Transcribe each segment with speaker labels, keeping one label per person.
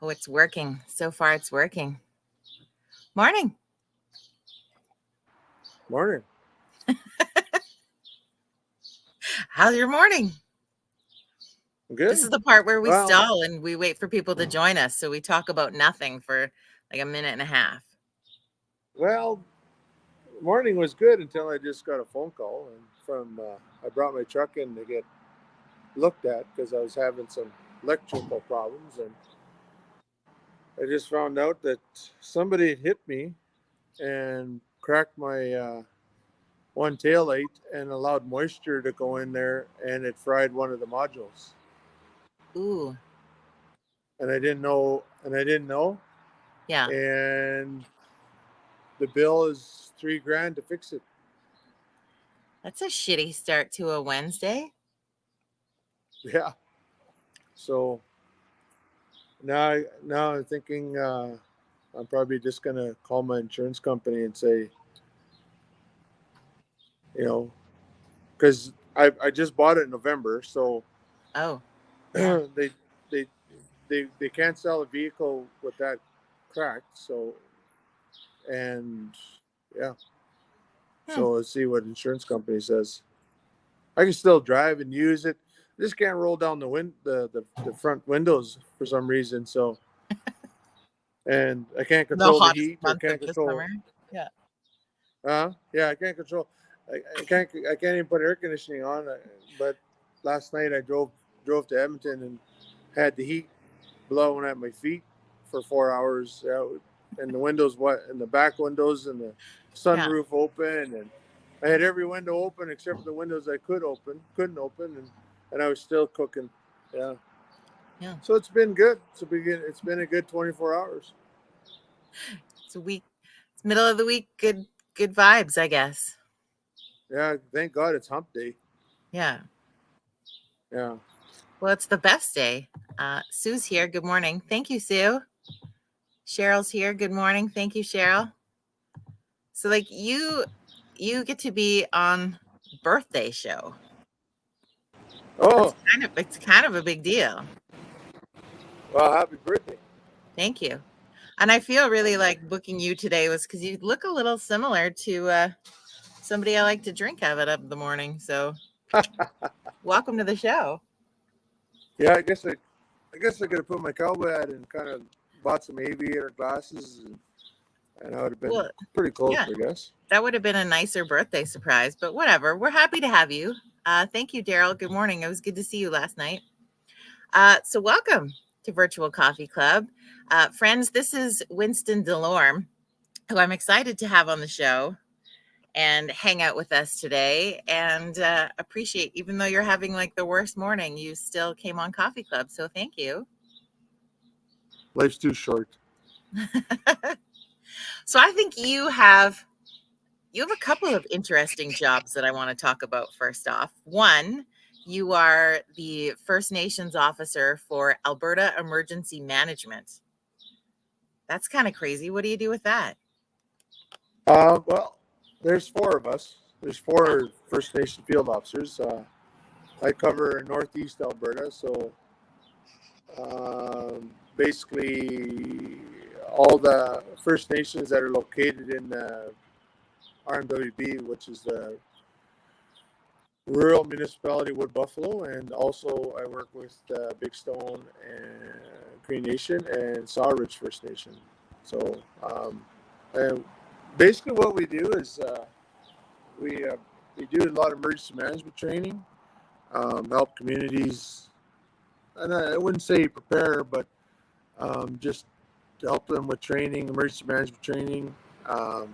Speaker 1: Oh, it's working. So far, it's working. Morning.
Speaker 2: Morning.
Speaker 1: How's your morning? This
Speaker 2: Good.
Speaker 1: is the part where we
Speaker 2: Well,
Speaker 1: stall and we wait for people to join us. So we talk about nothing for like a minute and a half.
Speaker 2: well, morning was good until I just got a phone call and from I brought my truck in to get looked at because I was having some electrical problems, and I just found out that somebody had hit me and cracked my one tail light and allowed moisture to go in there, and it fried one of the modules.
Speaker 1: Ooh,
Speaker 2: And I didn't know,
Speaker 1: yeah.
Speaker 2: and the bill is $3,000 to fix it.
Speaker 1: That's a shitty start to a Wednesday.
Speaker 2: Yeah. So now I'm thinking I'm probably just gonna call my insurance company and say, you know, because I just bought it in November, so
Speaker 1: Oh, yeah.
Speaker 2: they they they can't sell a vehicle with that cracked. So and yeah,
Speaker 1: Hmm.
Speaker 2: so let's see what insurance company says. I can still drive and use it. I just can't roll down the front windows for some reason. So and I can't
Speaker 1: The
Speaker 2: control the
Speaker 1: hottest
Speaker 2: heat or
Speaker 1: month of
Speaker 2: can't
Speaker 1: the
Speaker 2: control.
Speaker 1: summer. Yeah.
Speaker 2: Yeah, I can't control. I can't even put air conditioning on. But last night I drove to Edmonton and had the heat blowing at my feet for 4 hours. And the windows, and the back windows and the
Speaker 1: Yeah.
Speaker 2: sunroof open, and I had every window open except for the windows I couldn't open, and I was still cooking. Yeah.
Speaker 1: Yeah.
Speaker 2: So it's been good. It's been a good 24 hours.
Speaker 1: It's a week. It's middle of the week. Good vibes, I guess.
Speaker 2: Yeah. Thank God it's hump day.
Speaker 1: Yeah.
Speaker 2: Yeah.
Speaker 1: Well, it's the best day. Sue's here. Good morning. Thank you, Sue. Cheryl's here. Good morning. Thank you, Cheryl. So like you get to be on birthday show.
Speaker 2: Oh,
Speaker 1: It's kind of a big deal.
Speaker 2: well, happy birthday.
Speaker 1: Thank you. And I feel really like booking you today was because you look a little similar to somebody I like to drink of it up in the morning. So welcome to the show.
Speaker 2: Yeah, I guess I could have put my cowboy hat and kind of bought some aviator glasses, and I would have been
Speaker 1: Well,
Speaker 2: pretty close,
Speaker 1: yeah,
Speaker 2: I guess.
Speaker 1: that would have been a nicer birthday surprise, but whatever. We're happy to have you. Thank you, Daryl. Good morning. It was good to see you last night. So welcome to Virtual Coffee Club. Friends, this is Winston Delorme, who I'm excited to have on the show and hang out with us today, and appreciate, even though you're having like the worst morning, you still came on Coffee Club. So thank you.
Speaker 2: Life's too short.
Speaker 1: So I think you have a couple of interesting jobs that I want to talk about first off. One, you are the First Nations officer for Alberta Emergency Management. That's kind of crazy. What do you do with that?
Speaker 2: Well, there's four of us. There's four First Nation field officers. I cover Northeast Alberta, so basically all the First Nations that are located in RMWB, which is the rural municipality Wood Buffalo, and also I work with Big Stone and Cree Nation and Sawridge First Nation. So and basically what we do is we uh, we do a lot of emergency management training, help communities, and I wouldn't say prepare, but just to help them with training, emergency management training. Um,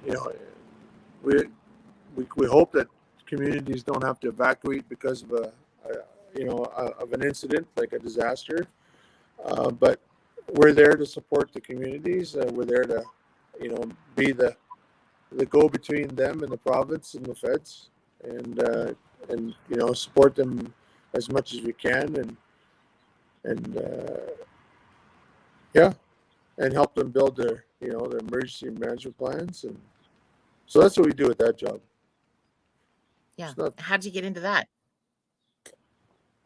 Speaker 2: you know, we, we hope that communities don't have to evacuate because of of an incident like a disaster. But we're there to support the communities. We're there to, be the go between them and the province and the feds, and support them as much as we can, and yeah, and help them build their emergency management plans. And so that's what we do with that job.
Speaker 1: Yeah.
Speaker 2: It's not
Speaker 1: How'd you get into that?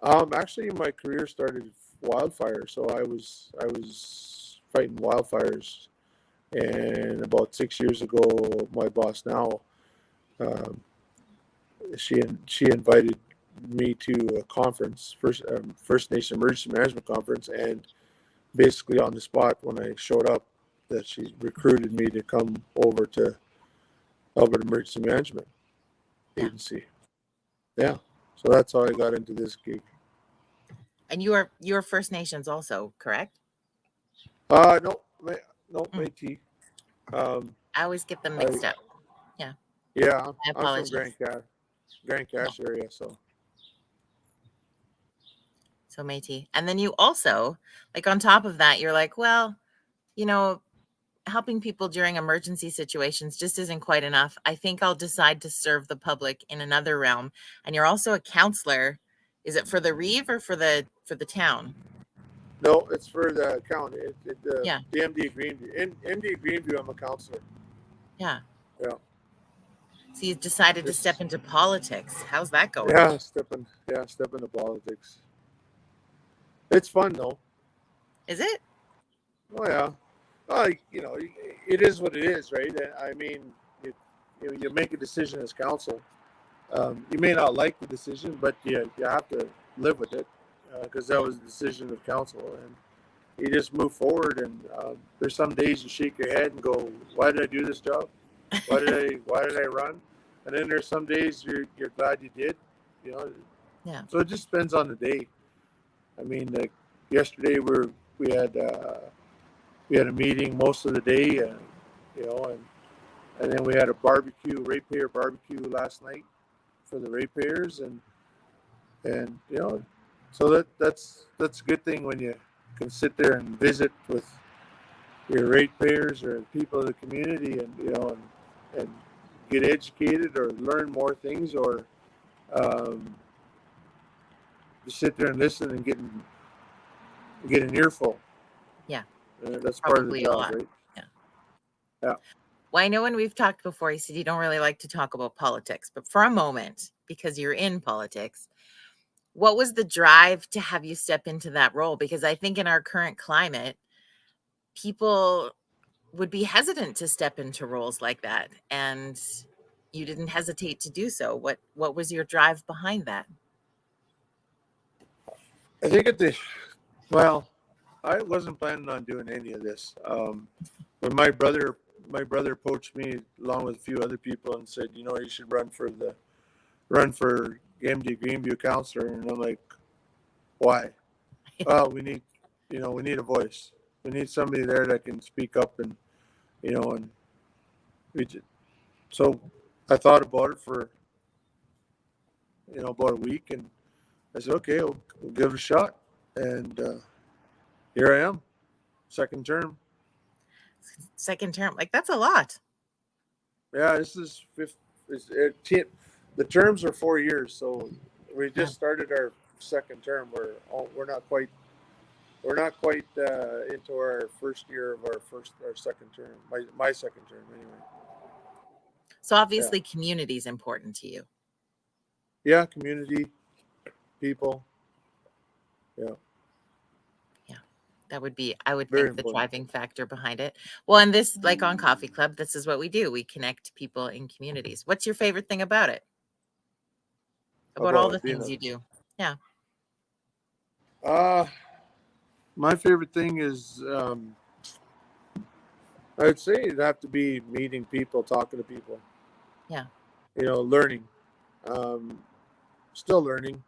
Speaker 2: Actually, my career started wildfire, so I was fighting wildfires, and about 6 years ago, my boss now, um, she invited me to a conference, First Nation Emergency Management Conference, and basically on the spot when I showed up, that she recruited me to come over to Alberta Emergency Management
Speaker 1: Yeah.
Speaker 2: Agency. Yeah, so that's how I got into this gig.
Speaker 1: And you're First Nations also, correct?
Speaker 2: No, no,
Speaker 1: Mm.
Speaker 2: Métis. Um,
Speaker 1: I always get them
Speaker 2: I
Speaker 1: mixed up. Yeah.
Speaker 2: yeah,
Speaker 1: I
Speaker 2: I'm from
Speaker 1: apologize.
Speaker 2: Grand
Speaker 1: Yeah.
Speaker 2: Cache area, so
Speaker 1: So Métis. And then you also, like on top of that, you're like, well, you know, helping people during emergency situations just isn't quite enough. I think I'll decide to serve the public in another realm. And you're also a counselor. Is it for the Reeve or for the town?
Speaker 2: no, it's for the county.
Speaker 1: Yeah.
Speaker 2: The MD Greenview. In MD Greenview, I'm a counselor.
Speaker 1: Yeah.
Speaker 2: Yeah,
Speaker 1: So you decided to step
Speaker 2: just
Speaker 1: into politics. How's that going?
Speaker 2: step into politics. It's fun though.
Speaker 1: Is it?
Speaker 2: Oh yeah. You know, it is what it is, right? I mean, you make a decision as council. You may not like the decision, but you have to live with it because that was the decision of council, and you just move forward. And there's some days you shake your head and go, "Why did I do this job? Why did I run?" And then there's some days you're glad you did. You know,
Speaker 1: Yeah.
Speaker 2: so it just depends on the day. I mean, like yesterday we had we had a meeting most of the day, you know, and then we had a ratepayer barbecue last night for the ratepayers, and you know, so that's a good thing when you can sit there and visit with your ratepayers or people of the community, and you know, and get educated or learn more things, or um, just sit there and listen and get an earful.
Speaker 1: Yeah.
Speaker 2: That's part of the
Speaker 1: Probably a
Speaker 2: job,
Speaker 1: lot.
Speaker 2: right?
Speaker 1: Yeah.
Speaker 2: Yeah.
Speaker 1: Well, I know when we've talked before, you said you don't really like to talk about politics, but for a moment, because you're in politics, what was the drive to have you step into that role? Because I think in our current climate, people would be hesitant to step into roles like that, and you didn't hesitate to do so. What was your drive behind that?
Speaker 2: I think well, I wasn't planning on doing any of this. When my brother poached me along with a few other people and said, you know, you should run for MD Greenview councillor, and I'm like, why? Well, we need a voice. We need somebody there that can speak up, and you know, and we just, so I thought about it for about a week, and I said, okay, we'll give it a shot, and here I am, second term.
Speaker 1: Second term, like that's a lot.
Speaker 2: Yeah, this is fifth. The terms are 4 years, so we just
Speaker 1: Yeah.
Speaker 2: started our second term. We're not quite into our first year of our second term. My second term anyway.
Speaker 1: So obviously community is important to you.
Speaker 2: Yeah, community, people. Yeah.
Speaker 1: That would be, I would
Speaker 2: Very
Speaker 1: think, the
Speaker 2: important.
Speaker 1: driving factor behind it. Well, and this, like on Coffee Club, this is what we do. We connect people in communities. What's your favorite thing about it? About all the things you do? Yeah.
Speaker 2: My favorite thing is, I'd say it'd have to be meeting people, talking to people.
Speaker 1: Yeah.
Speaker 2: You know, learning. Still learning.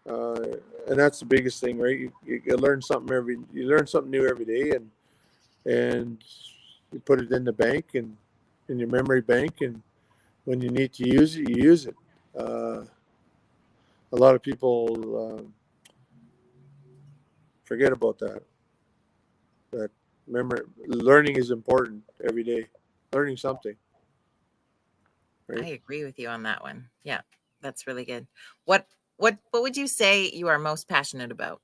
Speaker 2: And that's the biggest thing, right? You learn something new every day, and you put it in the bank and in your memory bank, and when you need to use it, you use it. A lot of people forget about that. That learning is important every day. Learning something. Right?
Speaker 1: I agree with you on that one. Yeah. That's really good. What would you say you are most passionate about?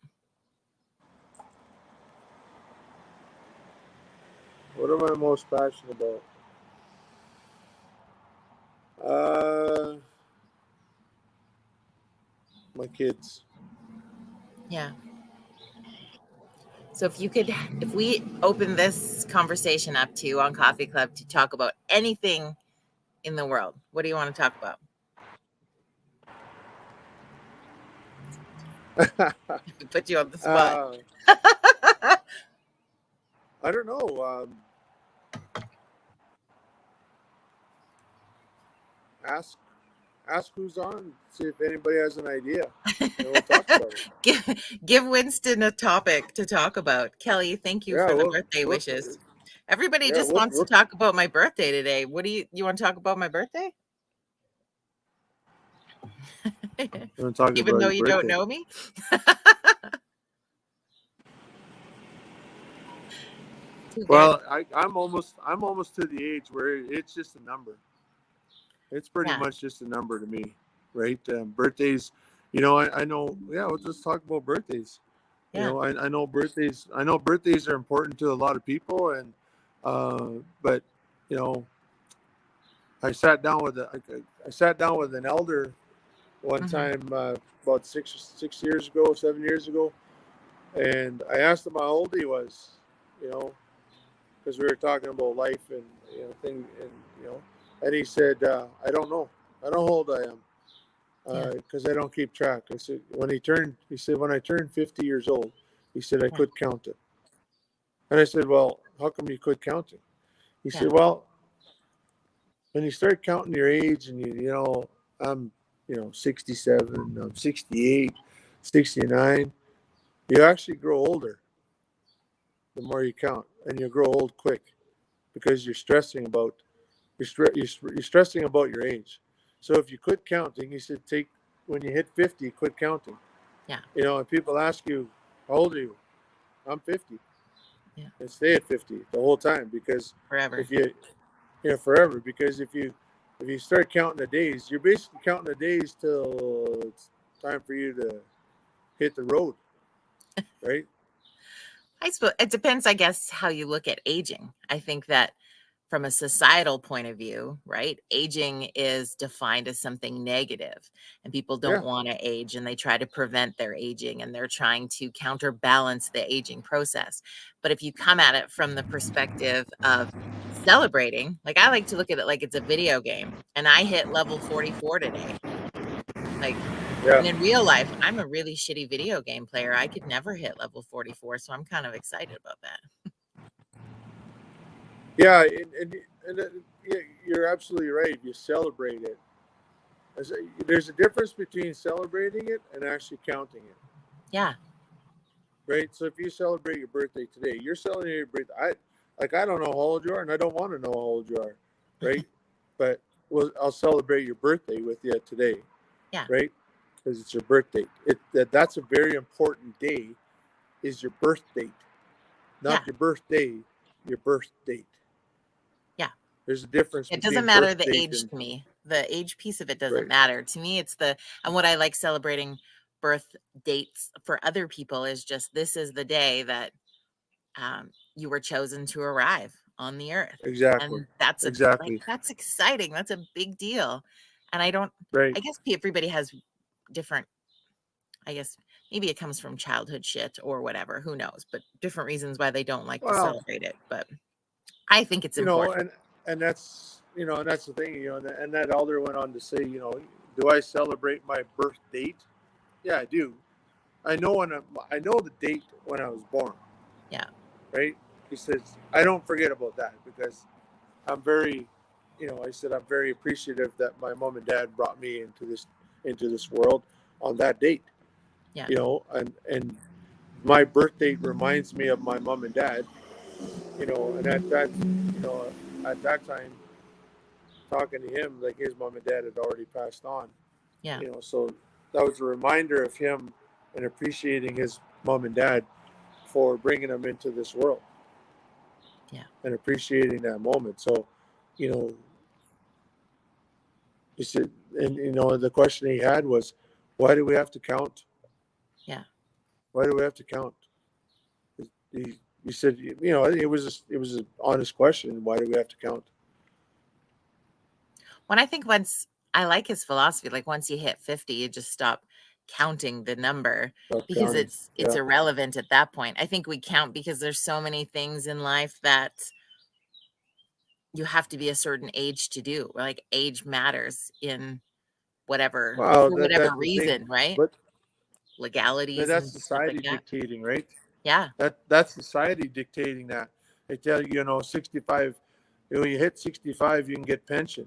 Speaker 2: What am I most passionate about? My kids.
Speaker 1: Yeah. So if we open this conversation up to you on Coffee Club to talk about anything in the world, what do you want to talk about? We put you on the spot.
Speaker 2: I don't know. Ask who's on. See if anybody has an idea, and we'll talk about it.
Speaker 1: Give Winston a topic to talk about. Kelly, thank you
Speaker 2: Yeah,
Speaker 1: for the birthday wishes. Everybody just wants to talk about my birthday today. What do you want to talk about my birthday? Even though you don't know me?
Speaker 2: Well, I'm almost to the age where it's just a number. It's pretty much just a number to me, right? Birthdays, I know. Yeah, we'll just talk about birthdays.
Speaker 1: Yeah.
Speaker 2: I know birthdays. I know birthdays are important to a lot of people, and but I sat down with an elder one time about 7 years ago, and I asked him how old he was, because we were talking about life and and he said, I don't know. I don't know how old I am because I don't keep track. I said when I turned 50 years old, he said I could count it. And I said, well, how come you quit counting? He said, well, when you start counting your age and I'm 67, I'm 68, 69, you actually grow older the more you count, and you grow old quick because you're stressing about your age. So if you quit counting, he said, when you hit 50, quit counting.
Speaker 1: Yeah.
Speaker 2: And people ask you, how old are you? I'm 50.
Speaker 1: Yeah.
Speaker 2: And stay at 50 the whole time, because
Speaker 1: forever.
Speaker 2: Forever, because if you start counting the days, you're basically counting the days till it's time for you to hit the road, right?
Speaker 1: I suppose it depends, I guess, how you look at aging. I think that from a societal point of view, right, aging is defined as something negative, and people don't want to age, and they try to prevent their aging, and they're trying to counterbalance the aging process. But if you come at it from the perspective of celebrating, like I like to look at it like it's a video game, and I hit level 44 today. Like, and in real life, I'm a really shitty video game player. I could never hit level 44, so I'm kind of excited about that.
Speaker 2: Yeah, and you're absolutely right. You celebrate it. There's a difference between celebrating it and actually counting it.
Speaker 1: Yeah.
Speaker 2: Right. So if you celebrate your birthday today, you're celebrating your birthday. I don't know how old you are, and I don't want to know how old you are, right? But I'll celebrate your birthday with you today.
Speaker 1: Yeah.
Speaker 2: Right. Because it's your birthday. That's a very important day. Is your birth date, not your birthday, your birth date.
Speaker 1: Yeah.
Speaker 2: There's a difference.
Speaker 1: It doesn't matter the age to me. The age piece of it doesn't matter. To me, it's and what I like celebrating birth dates for other people is just, this is the day that you were chosen to arrive on the earth.
Speaker 2: Exactly.
Speaker 1: And that's that's exciting. That's a big deal. And I guess everybody has different, I guess maybe it comes from childhood shit or whatever, who knows, but different reasons why they don't like to celebrate it. But I think it's important.
Speaker 2: And that's, and that's the thing, and that elder went on to say, do I celebrate my birth date? Yeah, I do. I know the date when I was born.
Speaker 1: Yeah.
Speaker 2: Right. He says, I don't forget about that, because I'm very, I said, I'm very appreciative that my mom and dad brought me into this world on that date.
Speaker 1: Yeah.
Speaker 2: And my birth date reminds me of my mom and dad, and at that time, talking to him, like his mom and dad had already passed on.
Speaker 1: Yeah.
Speaker 2: So that was a reminder of him and appreciating his mom and dad for bringing him into this world.
Speaker 1: Yeah.
Speaker 2: And appreciating that moment. So, he said, and the question he had was, why do we have to count?
Speaker 1: Yeah.
Speaker 2: Why do we have to count? He said, it was an honest question. Why do we have to count?
Speaker 1: When I think I like his philosophy, like once you hit 50, you just stop counting the number
Speaker 2: Not
Speaker 1: because
Speaker 2: counting.
Speaker 1: it's
Speaker 2: Yeah.
Speaker 1: irrelevant at that point. I think we count because there's so many things in life that you have to be a certain age to do. Like age matters in whatever
Speaker 2: Well,
Speaker 1: for whatever
Speaker 2: that's the thing.
Speaker 1: reason, right?
Speaker 2: But
Speaker 1: Legalities
Speaker 2: that's
Speaker 1: and stuff like
Speaker 2: society
Speaker 1: that.
Speaker 2: dictating, right?
Speaker 1: Yeah.
Speaker 2: That's society dictating that. They tell you, 65. When you hit 65, you can get pension,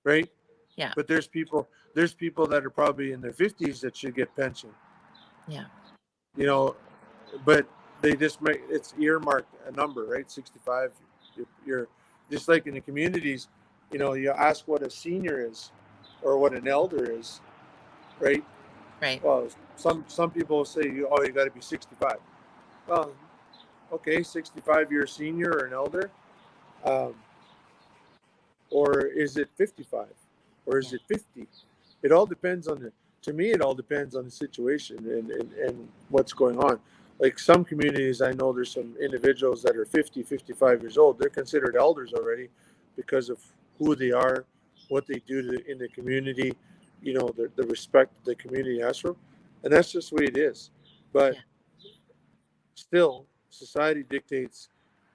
Speaker 2: right?
Speaker 1: Yeah.
Speaker 2: But there's people that are probably in their 50s that should get pension.
Speaker 1: Yeah.
Speaker 2: But they just make it's earmarked a number, right? 65. You're just like in the communities, you ask what a senior is or what an elder is, right?
Speaker 1: Right.
Speaker 2: Well, some people say, you got to be 65. Well, okay, 65, you're a senior or an elder, or is it 55, or is it 50? It all depends on to me, it all depends on the situation and what's going on. Like some communities, I know there's some individuals that are 50, 55 years old. They're considered elders already because of who they are, what they do in the community, the respect the community has for them. And that's just the way it is. But still, society dictates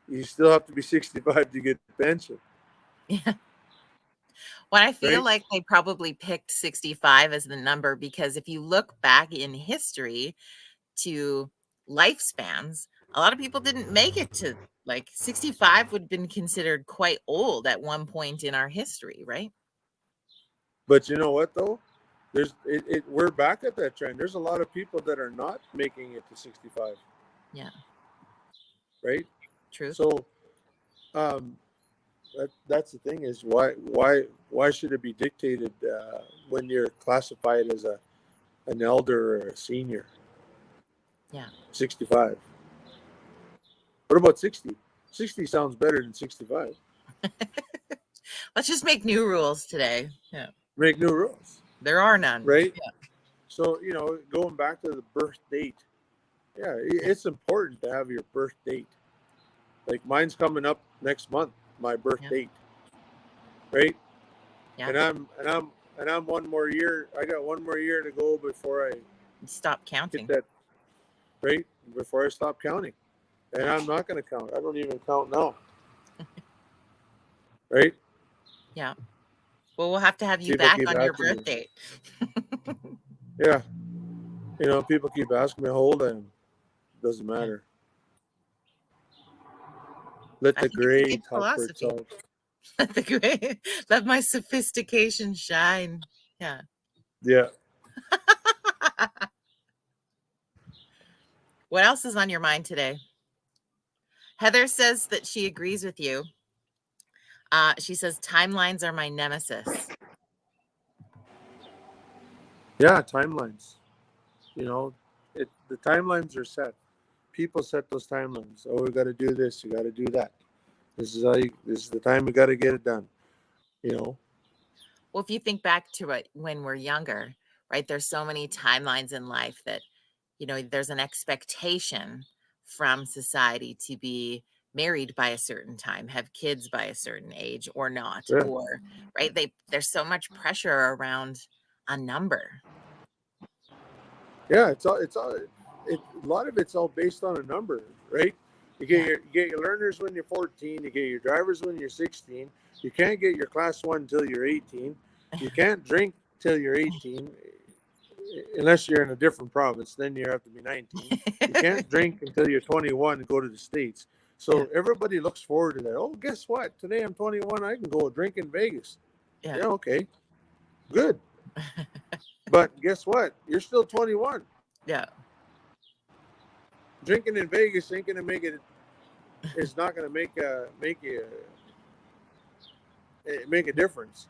Speaker 2: you still have to be 65 to get a pension.
Speaker 1: Yeah. Well, I feel
Speaker 2: Right?
Speaker 1: like they probably picked 65 as the number because if you look back in history to lifespans, a lot of people didn't make it to like 65 would have been considered quite old at one point in our history, right?
Speaker 2: But you know what though? We're back at that trend. There's a lot of people that are not making it to 65.
Speaker 1: Yeah.
Speaker 2: Right?
Speaker 1: True.
Speaker 2: So that's the thing is why should it be dictated when you're classified as an elder or a senior?
Speaker 1: Yeah.
Speaker 2: 65. What about 60? 60 sounds better than 65.
Speaker 1: Let's just make new rules today. Yeah.
Speaker 2: Make new rules.
Speaker 1: There are none.
Speaker 2: Right?
Speaker 1: Yeah.
Speaker 2: So, going back to the birth date. Yeah, it's important to have your birth date. Like mine's coming up next month, my birth date. Right?
Speaker 1: Yeah.
Speaker 2: And I'm one more year. I got one more year to go before I
Speaker 1: stop counting.
Speaker 2: Get that, right? Before I stop counting. And I'm not going to count. I don't even count now. Right?
Speaker 1: Yeah. Well, we'll have to have you
Speaker 2: People
Speaker 1: back on your birth date.
Speaker 2: Yeah. People keep asking me how old I am. Doesn't matter. Let the gray talk for itself.
Speaker 1: Let the gray, let my sophistication shine. Yeah.
Speaker 2: Yeah.
Speaker 1: What else is on your mind today? Heather says that she agrees with you. She says timelines are my nemesis.
Speaker 2: Yeah, timelines. The timelines are set. People set those timelines. Oh, we got to do this. You got to do that. This is the time we got to get it done.
Speaker 1: Well, if you think back to it when we're younger, right? There's so many timelines in life that, there's an expectation from society to be married by a certain time, have kids by a certain age or not, or right. There's so much pressure around a number.
Speaker 2: Yeah, a lot of it's all based on a number, right? You get your learners when you're 14, you get your drivers when you're 16. You can't get your class 1 until you're 18. You can't drink till you're 18 unless you're in a different province, then you have to be 19. You can't drink until you're 21 and go to the States. So everybody looks forward to that. Oh, guess what? Today I'm 21, I can go drink in Vegas. Yeah, okay. Good. But guess what? You're still 21.
Speaker 1: Yeah.
Speaker 2: Drinking in Vegas ain't gonna make it. It's not gonna make a difference,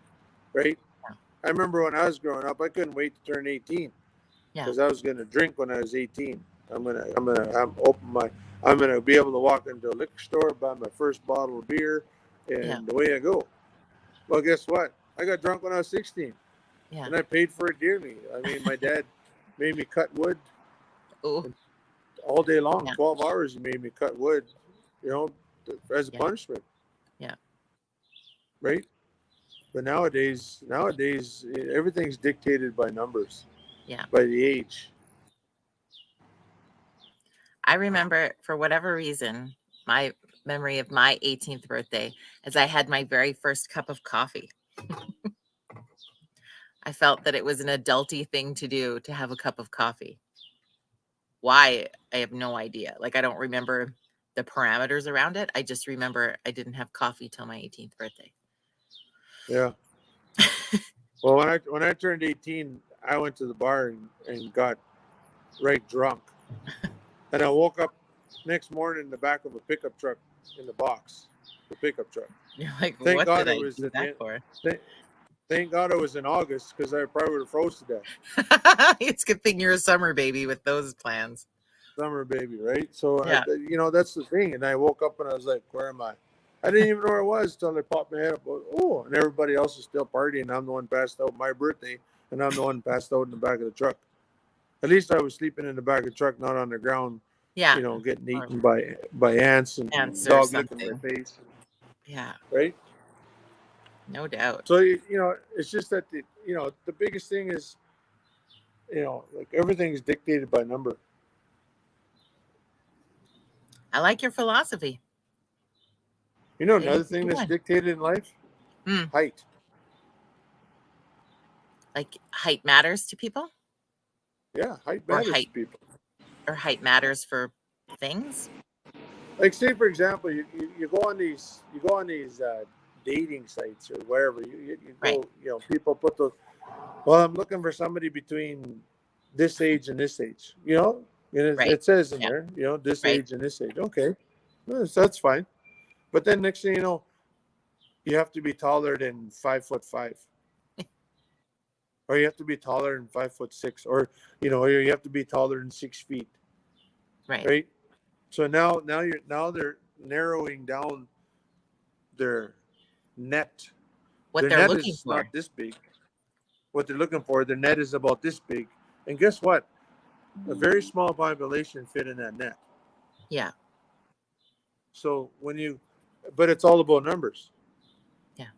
Speaker 2: right? Yeah. I remember when I was growing up, I couldn't wait to turn 18 because I was gonna drink when I was 18. I'm gonna be able to walk into a liquor store, buy my first bottle of beer, and away I go. Well, guess what? I got drunk when I was 16. Yeah. And I paid for it dearly. I mean, my dad made me cut wood all day long. 12 hours he made me cut wood, as a punishment.
Speaker 1: Yeah.
Speaker 2: Right? But nowadays, everything's dictated by numbers,
Speaker 1: Yeah.
Speaker 2: by the age.
Speaker 1: I remember, for whatever reason, my memory of my 18th birthday is I had my very first cup of coffee. I felt that it was an adulty thing to do to have a cup of coffee. Why? I have no idea. Like, I don't remember the parameters around it. I just remember I didn't have coffee till my 18th birthday.
Speaker 2: Yeah. Well, when I turned 18, I went to the bar and got right drunk, and I woke up next morning in the back of a pickup truck in the box, the pickup truck.
Speaker 1: You're like,
Speaker 2: Thank
Speaker 1: what
Speaker 2: God
Speaker 1: did
Speaker 2: it
Speaker 1: I
Speaker 2: was
Speaker 1: do
Speaker 2: at
Speaker 1: that for?
Speaker 2: Thank God it was in August, because I probably would have froze to death.
Speaker 1: It's a good thing you're a summer baby with those plans.
Speaker 2: Summer baby, right? So
Speaker 1: Yeah.
Speaker 2: that's the thing. And I woke up and I was like, where am I? I didn't even know where I was until they popped my head up. Oh, and everybody else is still partying. I'm the one passed out my birthday, and I'm the one passed out in the back of the truck. At least I was sleeping in the back of the truck, not on the ground,
Speaker 1: Yeah.
Speaker 2: getting eaten by ants and
Speaker 1: Ants or
Speaker 2: dog licking my
Speaker 1: something.
Speaker 2: face.
Speaker 1: Yeah,
Speaker 2: Right?
Speaker 1: no doubt.
Speaker 2: So it's just that the biggest thing is, like, everything is dictated by number.
Speaker 1: I like your philosophy.
Speaker 2: Another thing that's dictated in life, height.
Speaker 1: Like, height matters to people?
Speaker 2: Yeah, height matters to people.
Speaker 1: Or height matters for things?
Speaker 2: Like, say for example, you go on these dating sites or wherever you go.
Speaker 1: Right.
Speaker 2: People put those. Well, I'm looking for somebody between this age and this age. And it says in there, this age and this age. Okay, that's fine. But then next thing you know, you have to be taller than 5'5", or you have to be taller than 5'6", or you have to be taller than 6 feet. Right. So now they're narrowing down their net.
Speaker 1: What
Speaker 2: Their
Speaker 1: they're
Speaker 2: net
Speaker 1: looking
Speaker 2: is
Speaker 1: for.
Speaker 2: not this big. What they're looking for, their net is about this big. And guess what? A very small population fit in that net.
Speaker 1: Yeah.
Speaker 2: So but it's all about numbers.
Speaker 1: Yeah.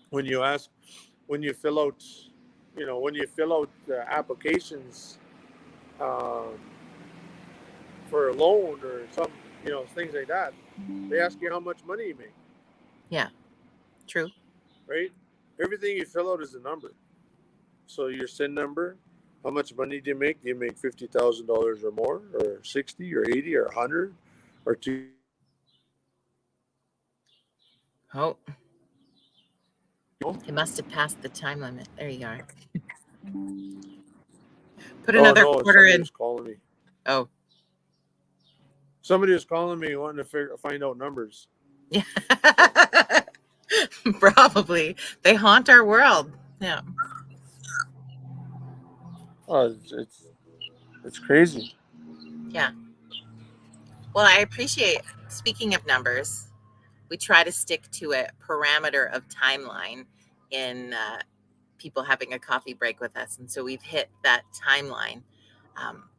Speaker 2: When you fill out applications for a loan or some, things like that, they ask you how much money you make.
Speaker 1: Yeah. True.
Speaker 2: Right? Everything you fill out is a number. So your SIN number, how much money do you make? Do you make $50,000 or more, or 60 or 80 or 100 or 2?
Speaker 1: Oh. It must have passed the time limit. There you are. Put another quarter in.
Speaker 2: Was calling me.
Speaker 1: Oh.
Speaker 2: Somebody was calling me wanting to find out numbers.
Speaker 1: Yeah. Probably. They haunt our world. Yeah.
Speaker 2: Oh, it's crazy.
Speaker 1: Yeah. Well, I appreciate, speaking of numbers, we try to stick to a parameter of timeline in people having a coffee break with us. And so we've hit that timeline.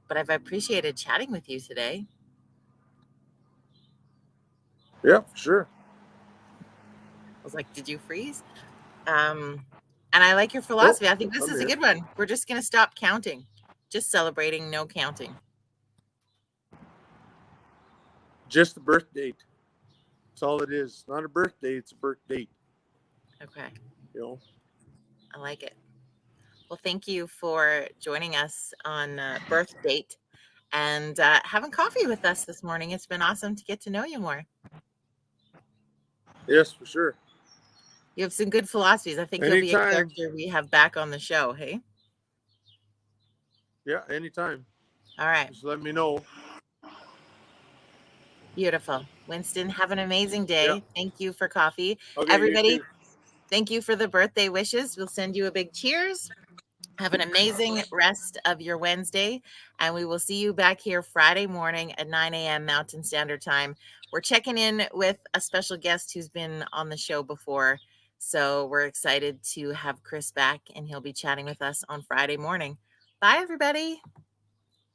Speaker 1: But I've appreciated chatting with you today.
Speaker 2: Yeah, for sure.
Speaker 1: I was like, did you freeze? And I like your philosophy. I think this is a good one. We're just going to stop counting. Just celebrating, no counting.
Speaker 2: Just the birth date. That's all it is. Not a birthday, it's a birth date.
Speaker 1: Okay.
Speaker 2: I
Speaker 1: like it. Well, thank you for joining us on birth date and having coffee with us this morning. It's been awesome to get to know you more.
Speaker 2: Yes, for sure.
Speaker 1: You have some good philosophies. I think you'll be a character we have back on the show, hey?
Speaker 2: Yeah, anytime.
Speaker 1: All right.
Speaker 2: Just let me know.
Speaker 1: Beautiful. Winston, have an amazing day. Yeah. Thank you for coffee.
Speaker 2: Okay,
Speaker 1: everybody, thank you for the birthday wishes. We'll send you a big cheers. Have an amazing rest of your Wednesday, and we will see you back here Friday morning at 9 a.m. Mountain Standard Time. We're checking in with a special guest who's been on the show before, so we're excited to have Chris back, and he'll be chatting with us on Friday morning. Bye, everybody.